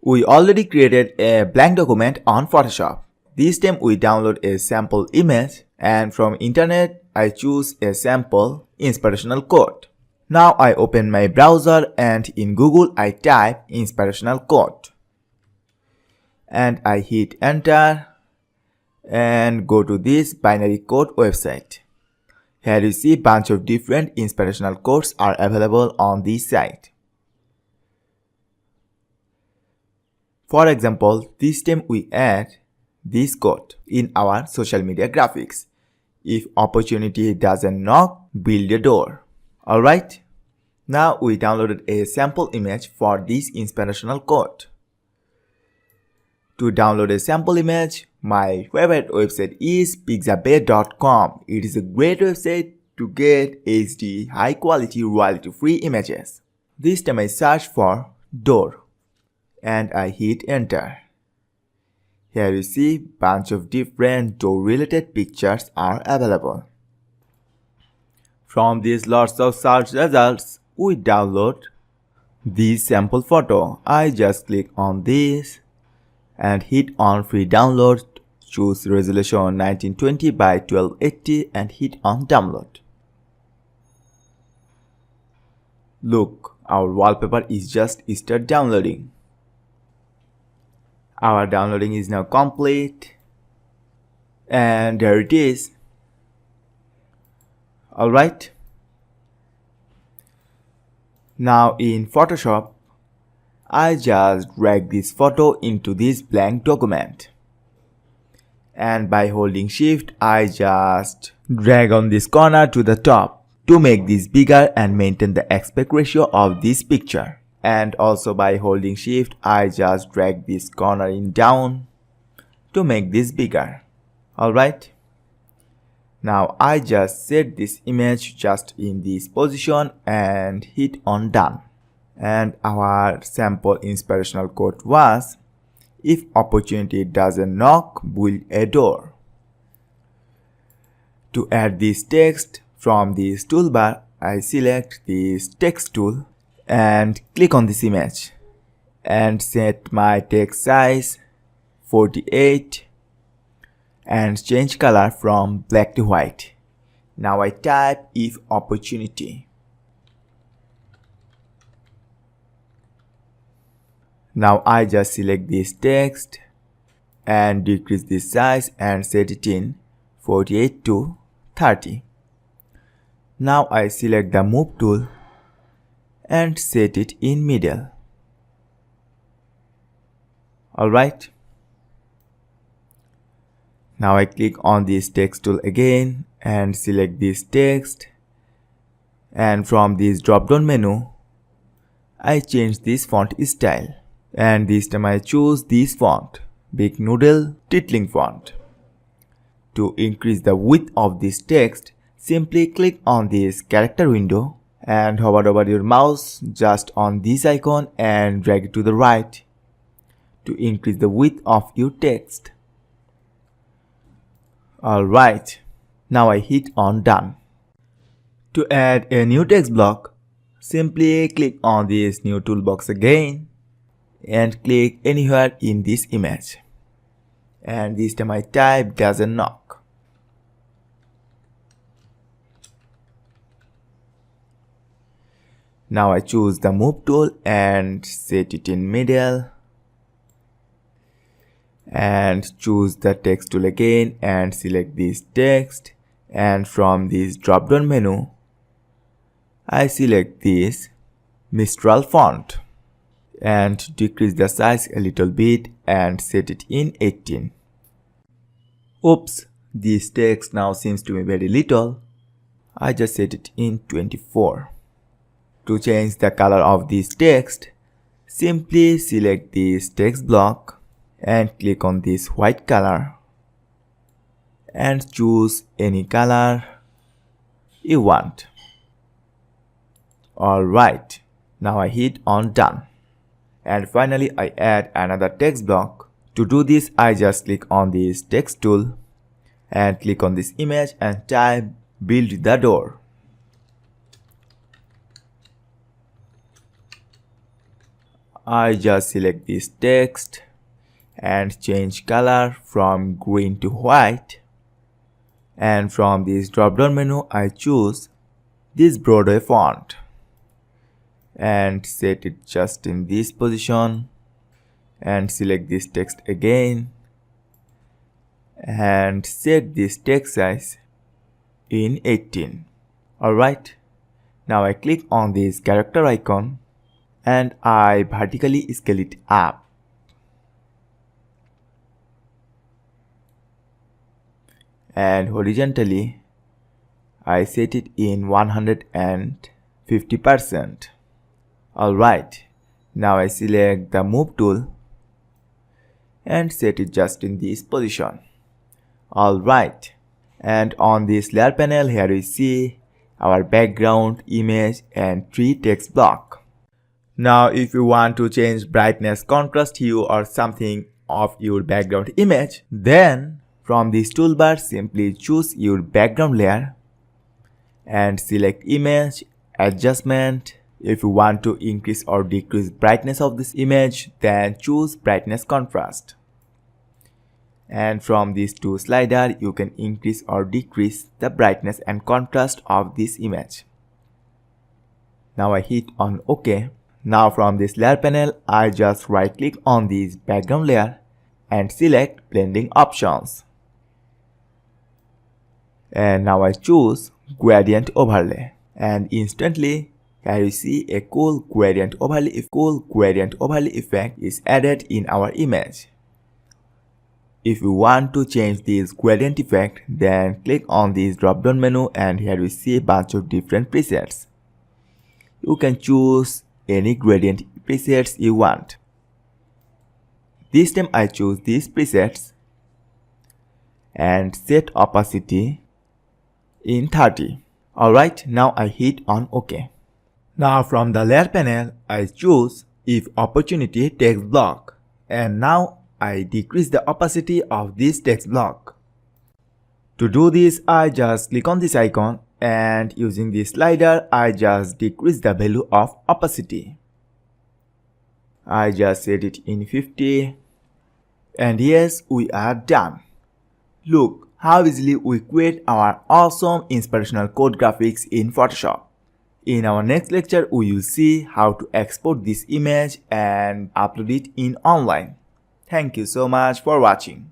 We already created a blank document on Photoshop. This time we download a sample image and from internet I choose a sample inspirational quote. Now I open my browser and in Google I type inspirational quote. And I hit enter and go to this binary quote website. Here you see bunch of different inspirational quotes are available on this site. For example, this time we add this quote in our social media graphics. If opportunity doesn't knock, build a door. Alright, now we downloaded a sample image for this inspirational quote. To download a sample image, my favorite website is pixabay.com. It is a great website to get HD, high quality, royalty free images. This time I search for door and I hit enter. Here you see bunch of different door related pictures are available. From these lots of search results, we download this sample photo. I just click on this and hit on free download, choose resolution 1920 by 1280 and hit on download. Look, our wallpaper is just start downloading. Our downloading is now complete and there it is. Alright. Now in Photoshop, I just drag this photo into this blank document. And by holding shift, I just drag on this corner to the top to make this bigger and maintain the aspect ratio of this picture. And also by holding shift, I just drag this corner in down to make this bigger. Alright. Now I just set this image just in this position and hit on done. And our sample inspirational quote was, if opportunity doesn't knock, build a door. To add this text from this toolbar, I select this text tool and click on this image and set my text size 48 and change color from black to white. Now I type if opportunity. Now I just select this text and decrease this size and set it in 48 to 30. Now I select the move tool and set it in middle. Alright. Now I click on this text tool again and select this text, and from this drop down menu I change this font style, and this time I choose this font, Big Noodle Titling font. To increase the width of this text, simply click on this character window and hover over your mouse just on this icon and drag it to the right to increase the width of your text. Alright, now I hit on done. To add a new text block, simply click on this new toolbox again and click anywhere in this image. And this time I type doesn't knock. Now I choose the move tool and set it in middle and choose the text tool again and select this text, and from this drop down menu I select this Mistral font and decrease the size a little bit and set it in 18. Oops, this text now seems to be very little. I just set it in 24. To change the color of this text, simply select this text block and click on this white color and choose any color you want. Alright, now I hit on done. And finally I add another text block. To do this, I just click on this text tool and click on this image and type build the door. I just select this text and change color from green to white. And from this drop down menu I choose this Broadway font and set it just in this position and select this text again and set this text size in 18. Alright, now I click on this character icon and I vertically scale it up. And horizontally I set it in 150%. Alright, now I select the move tool and set it just in this position. Alright, and on this layer panel here we see our background, image and 3 text block. Now if you want to change brightness, contrast, hue or something of your background image, then from this toolbar simply choose your background layer and select image, adjustment. If you want to increase or decrease brightness of this image, then choose brightness contrast. And from these two sliders, you can increase or decrease the brightness and contrast of this image. Now I hit on OK. Now from this layer panel, I just right click on this background layer and select blending options. And now I choose gradient overlay and instantly here you see a cool gradient overlay effect is added in our image. If you want to change this gradient effect, then click on this drop down menu and here we see a bunch of different presets. You can choose any gradient presets you want. This time I choose these presets and set opacity in 30. Alright, now I hit on OK. Now from the layer panel, I choose if opportunity text block and now I decrease the opacity of this text block. To do this, I just click on this icon and using this slider, I just decrease the value of opacity. I just set it in 50 and yes, we are done. Look how easily we create our awesome inspirational code graphics in Photoshop. In our next lecture, we will see how to export this image and upload it in online. Thank you so much for watching.